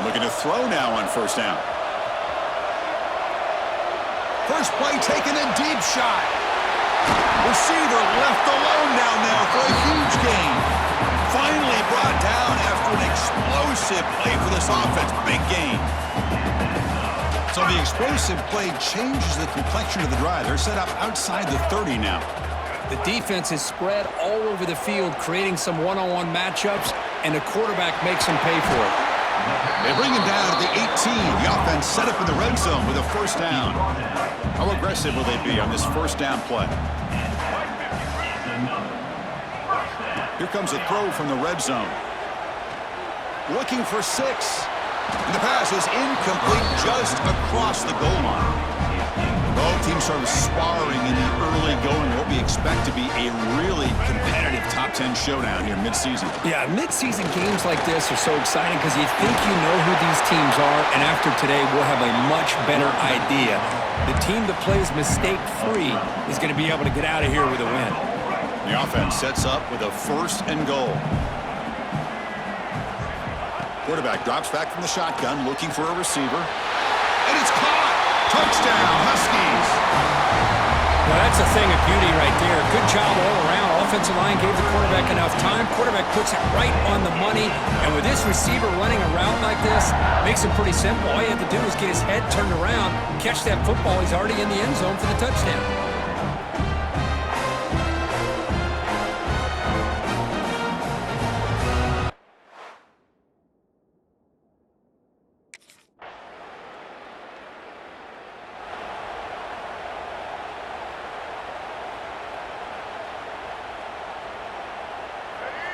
Looking to throw now on first down. First play taken, a deep shot. Receiver left alone down there for a huge gain. Finally brought down after an explosive play for this offense. Big gain. So the explosive play changes the complexion of the drive. They're set up outside the 30 now. The defense is spread all over the field, creating some one-on-one matchups, and the quarterback makes them pay for it. They bring him down to the 18. The offense set up in the red zone with a first down. How aggressive will they be on this first down play? Here comes a throw from the red zone. Looking for 6. And the pass is incomplete just across the goal line. Both teams sort of sparring in the early going. What we expect to be a really competitive top 10 showdown here mid-season. Yeah, mid-season games like this are so exciting because you think you know who these teams are, and after today we'll have a much better idea. The team that plays mistake-free is going to be able to get out of here with a win. The offense sets up with a first and goal. Quarterback drops back from the shotgun, looking for a receiver. And it's caught! Touchdown, Huskies! Well, that's a thing of beauty right there. Good job all around. Offensive line gave the quarterback enough time. Quarterback puts it right on the money. And with this receiver running around like this, makes it pretty simple. All you have to do is get his head turned around, catch that football. He's already in the end zone for the touchdown.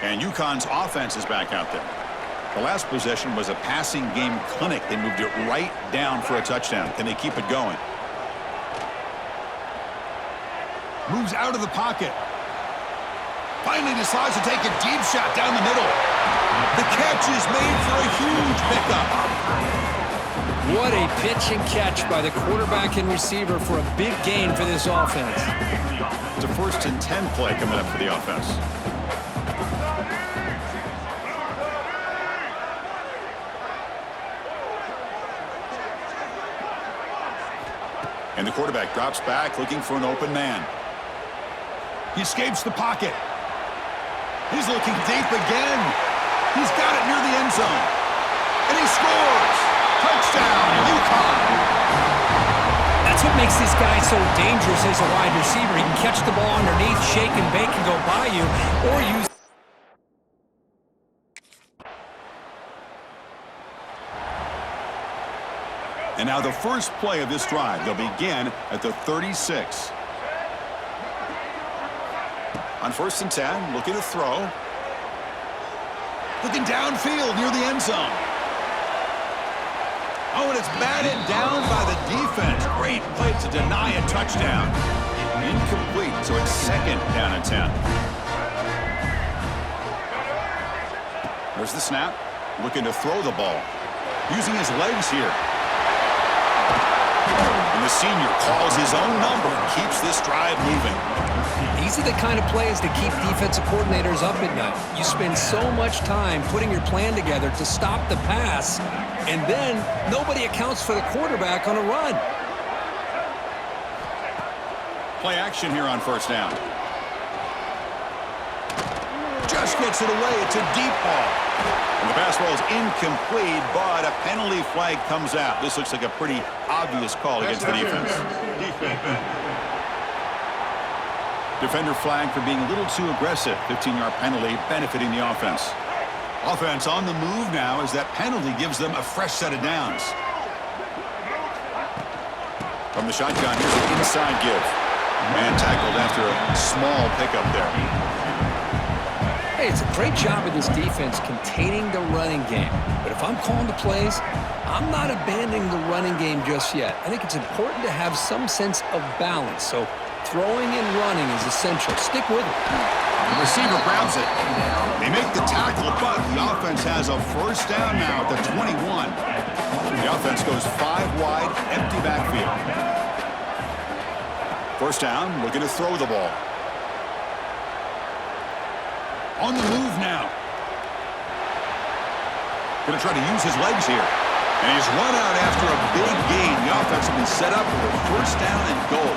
And UConn's offense is back out there. The last possession was a passing game clinic. They moved it right down for a touchdown. Can they keep it going? Moves out of the pocket. Finally decides to take a deep shot down the middle. The catch is made for a huge pickup. What a pitch and catch by the quarterback and receiver for a big gain for this offense. It's a 1st and 10 play coming up for the offense. And the quarterback drops back, looking for an open man. He escapes the pocket. He's looking deep again. He's got it near the end zone. And he scores! Touchdown, UConn! That's what makes this guy so dangerous as a wide receiver. He can catch the ball underneath, shake and bake and go by you, or use... And now the first play of this drive. They'll begin at the 36. On 1st and 10, looking to throw. Looking downfield near the end zone. Oh, and it's batted down by the defense. Great play to deny a touchdown. Incomplete, so it's 2nd down and 10. There's the snap. Looking to throw the ball. Using his legs here. And the senior calls his own number and keeps this drive moving. These are the kind of plays that keep defensive coordinators up at night. You spend so much time putting your plan together to stop the pass, and then nobody accounts for the quarterback on a run. Play action here on first down. Just gets it away. It's a deep ball. And the pass ball is incomplete, but a penalty flag comes out. This looks like a pretty obvious call against the defense. Defender flag for being a little too aggressive. 15-yard penalty benefiting the offense. Offense on the move now as that penalty gives them a fresh set of downs. From the shotgun, here's an inside give. Man tackled after a small pickup there. Hey, it's a great job of this defense containing the running game. But if I'm calling the plays, I'm not abandoning the running game just yet. I think it's important to have some sense of balance. So throwing and running is essential. Stick with it. The receiver grabs it. They make the tackle, but the offense has a first down now at the 21. The offense goes 5 wide, empty backfield. First down, looking to throw the ball. On the move now. Going to try to use his legs here. And he's run out after a big gain. The offense will be set up with a first down and goal.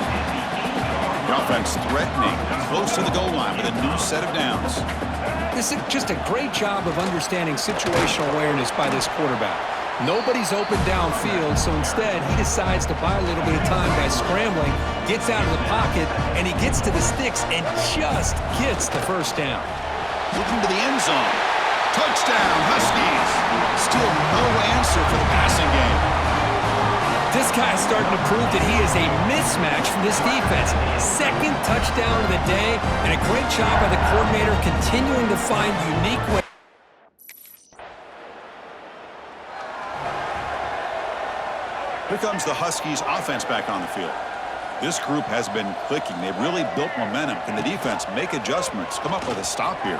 The offense threatening close to the goal line with a new set of downs. This is just a great job of understanding situational awareness by this quarterback. Nobody's open downfield, so instead he decides to buy a little bit of time by scrambling, gets out of the pocket, and he gets to the sticks and just gets the first down. Looking to the end zone. Touchdown, Huskies. Still no answer for the passing game. This guy is starting to prove that he is a mismatch for this defense. Second touchdown of the day, and a great job by the coordinator continuing to find unique ways. Here comes the Huskies offense back on the field. This group has been clicking. They've really built momentum. Can the defense make adjustments? Come up with a stop here.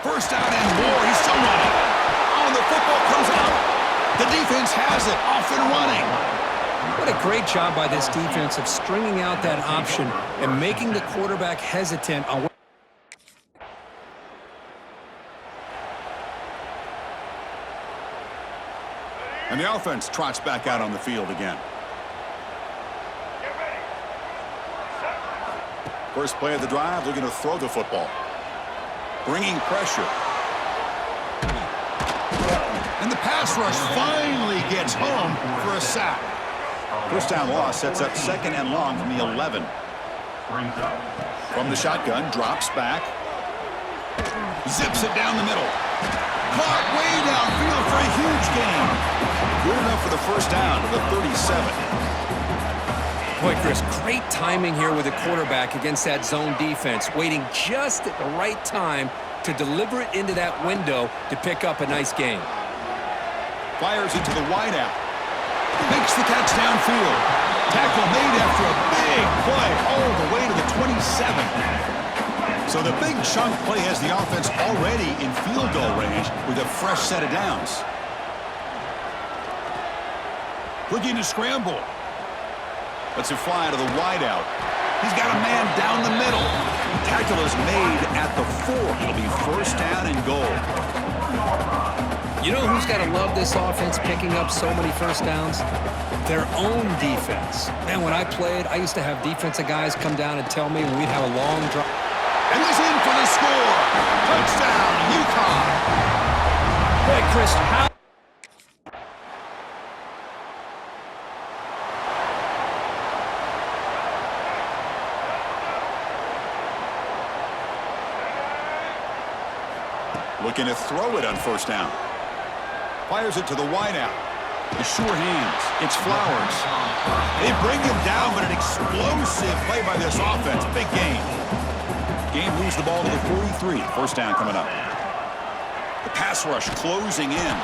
First down and more. He's still running. Oh, and the football comes out. The defense has it, off and running. What a great job by this defense of stringing out that option and making the quarterback hesitant on what. And the offense trots back out on the field again. First play of the drive, looking to throw the football. Bringing pressure. And the pass rush finally gets home for a sack. First down loss sets up second and long from the 11. From the shotgun, drops back. Zips it down the middle. Caught way downfield for a huge gain. Good enough for the first down to the 37. Boy, Chris, great timing here with the quarterback against that zone defense, waiting just at the right time to deliver it into that window to pick up a nice gain. Fires into the wideout. Makes the catch downfield. Tackle made after a big play all the way to the 27. So the big chunk play has the offense already in field goal range with a fresh set of downs. Looking to scramble. Lets it fly to the wideout. He's got a man down the middle. Tackle is made at the 4. It'll be first down and goal. You know who's got to love this offense picking up so many first downs? Their own defense. Man, when I played, I used to have defensive guys come down and tell me when we'd have a long drive. And he's in for the score. Touchdown, UConn. Hey, Chris, how? Looking to throw it on first down. Fires it to the wideout. The sure hands. It's Flowers. They bring him down, but an explosive play by this offense. Big game. Game moves the ball to the 43. First down coming up. The pass rush closing in.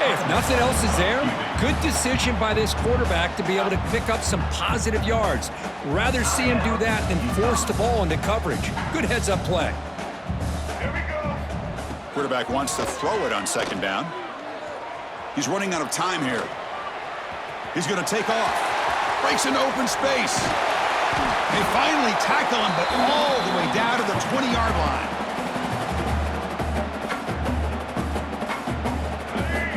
Hey, if nothing else is there, good decision by this quarterback to be able to pick up some positive yards. Rather see him do that than force the ball into coverage. Good heads-up play. Quarterback wants to throw it on second down. He's running out of time here. He's going to take off. Breaks into open space. They finally tackle him, but all the way down to the 20-yard line.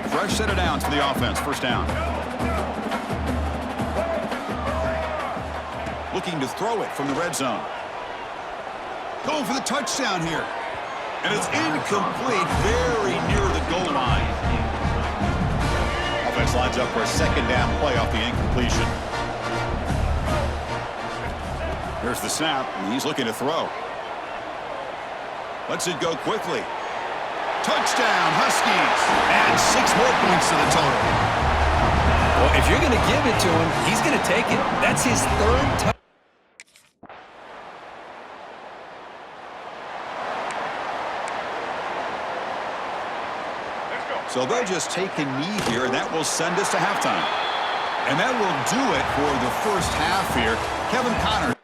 Fresh set of downs for the offense. First down. Looking to throw it from the red zone. Going for the touchdown here. And it's incomplete, very near the goal line. Offense lines up for a second down play off the incompletion. Here's the snap, and he's looking to throw. Lets it go quickly. Touchdown, Huskies. And 6 more points to the total. Well, if you're going to give it to him, he's going to take it. That's his third touchdown. So they'll just take a knee here, and that will send us to halftime. And that will do it for the first half here. Kevin Connor.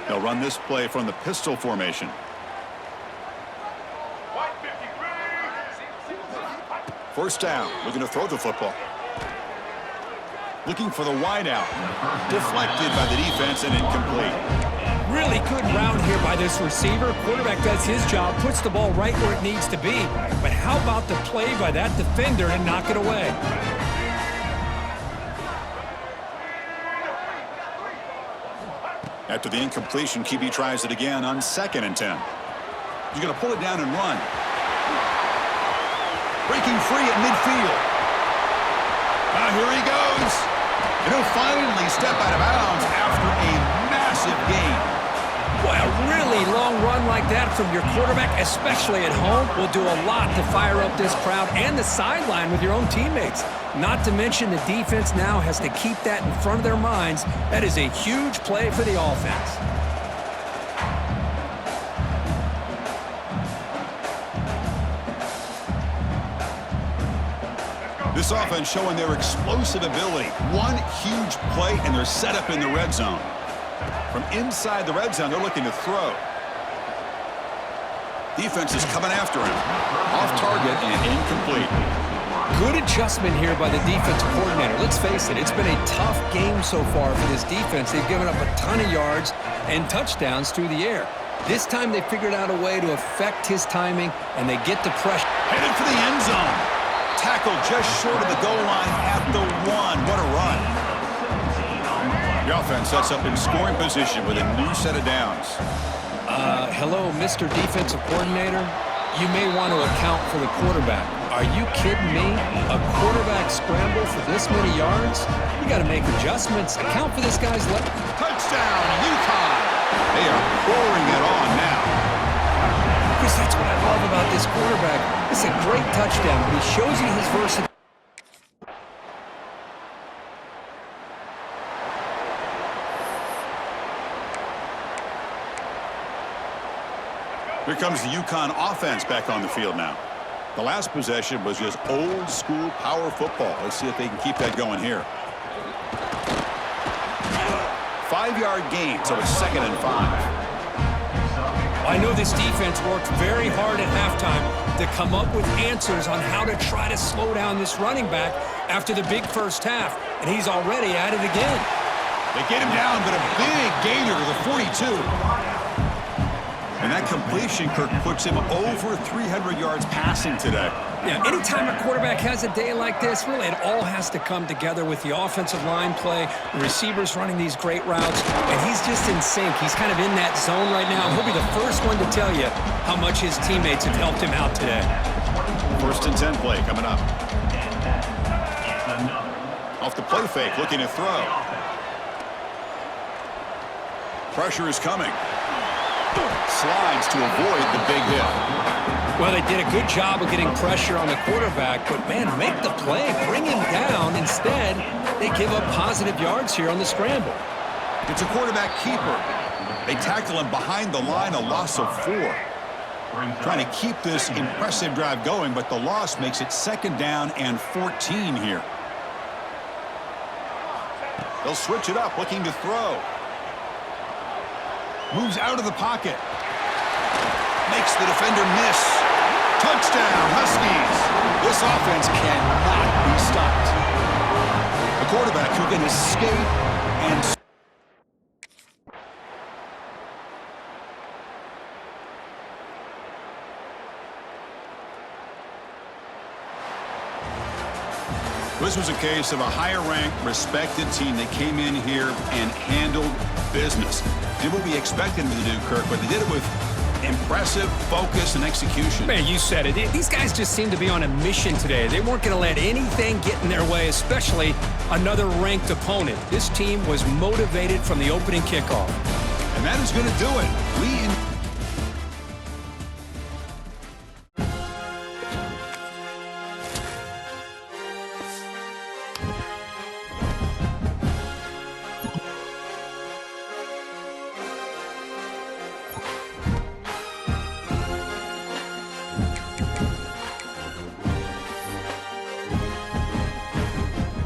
They'll run this play from the pistol formation. First down, looking to throw the football. Looking for the wideout. Deflected by the defense and incomplete. Really good route here by this receiver. Quarterback does his job, puts the ball right where it needs to be. But how about the play by that defender to knock it away? After the incompletion, QB tries it again on 2nd and 10. He's going to pull it down and run. Breaking free at midfield. Here he goes. And he'll finally step out of bounds after a massive gain. Boy, a really long run like that from your quarterback, especially at home, will do a lot to fire up this crowd and the sideline with your own teammates. Not to mention the defense now has to keep that in front of their minds. That is a huge play for the offense. This offense showing their explosive ability. One huge play, and they're set up in the red zone. From inside the red zone, they're looking to throw. Defense is coming after him. Off target and incomplete. Good adjustment here by the defensive coordinator. Let's face it, it's been a tough game so far for this defense. They've given up a ton of yards and touchdowns through the air. This time they figured out a way to affect his timing, and they get the pressure. Headed for the end zone. Tackled just short of the goal line at the 1. What a run. The offense sets up in scoring position with a new set of downs. Hello, Mr. Defensive Coordinator. You may want to account for the quarterback. Are you kidding me? A quarterback scramble for this many yards? You got to make adjustments. Account for this guy's leg. Touchdown, UConn. They are pouring it on now. Chris, that's what I love about this quarterback. It's a great touchdown, but he shows you his versatility. Here comes the UConn offense back on the field now. The last possession was just old-school power football. Let's see if they can keep that going here. 5-yard gain, so it's 2nd and 5. I know this defense worked very hard at halftime to come up with answers on how to try to slow down this running back after the big first half, and he's already at it again. They get him down, but a big gainer to the 42. And that completion, Kirk, puts him over 300 yards passing today. Yeah, anytime a quarterback has a day like this, really it all has to come together with the offensive line play, the receivers running these great routes, and he's just in sync. He's kind of in that zone right now. He'll be the first one to tell you how much his teammates have helped him out today. 1st and 10 play coming up. Off the play fake, looking to throw. Pressure is coming. Slides to avoid the big hit. Well, they did a good job of getting pressure on the quarterback, but, man, make the play, bring him down. Instead, they give up positive yards here on the scramble. It's a quarterback keeper. They tackle him behind the line, a loss of 4. Trying to keep this impressive drive going, but the loss makes it 2nd down and 14 here. They'll switch it up, looking to throw. Moves out of the pocket. Makes the defender miss. Touchdown, Huskies. This offense cannot be stopped. The quarterback who can escape and... This was a case of a higher-ranked, respected team that came in here and handled business. Did what we expected them to do, Kirk, but they did it with impressive focus and execution. Man, you said it. These guys just seem to be on a mission today. They weren't going to let anything get in their way, especially another ranked opponent. This team was motivated from the opening kickoff. And that is going to do it. We